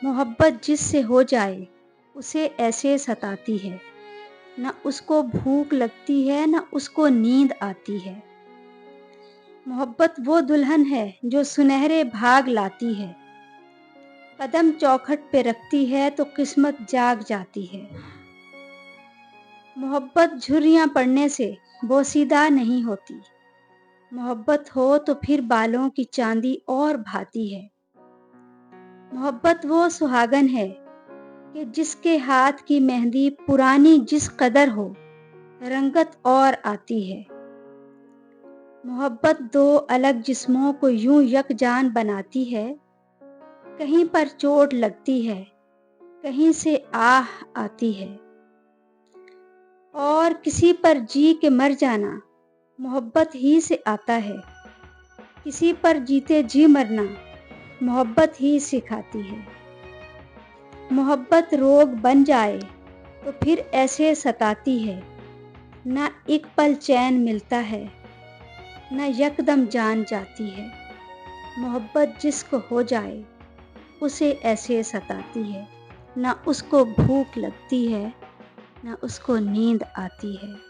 محبت جس سے ہو جائے اسے ایسے ستاتی ہے، نہ اس کو بھوک لگتی ہے نہ اس کو نیند آتی ہے۔ محبت وہ دلہن ہے جو سنہرے بھاگ لاتی ہے، قدم چوکھٹ پہ رکھتی ہے تو قسمت جاگ جاتی ہے۔ محبت جھریاں پڑنے سے بوسیدہ نہیں ہوتی، محبت ہو تو پھر بالوں کی چاندی اور بھاتی ہے۔ محبت وہ سہاگن ہے کہ جس کے ہاتھ کی مہندی پرانی جس قدر ہو، رنگت اور آتی ہے۔ محبت دو الگ جسموں کو یوں یکجان بناتی ہے، کہیں پر چوٹ لگتی ہے، کہیں سے آہ آتی ہے۔ اور کسی پر جی کے مر جانا محبت ہی سے آتا ہے، کسی پر جیتے جی مرنا محبت ہی سکھاتی ہے۔ محبت روگ بن جائے تو پھر ایسے ستاتی ہے، نہ ایک پل چین ملتا ہے نہ یکدم جان جاتی ہے۔ محبت جس کو ہو جائے اسے ایسے ستاتی ہے، نہ اس کو بھوک لگتی ہے نہ اس کو نیند آتی ہے۔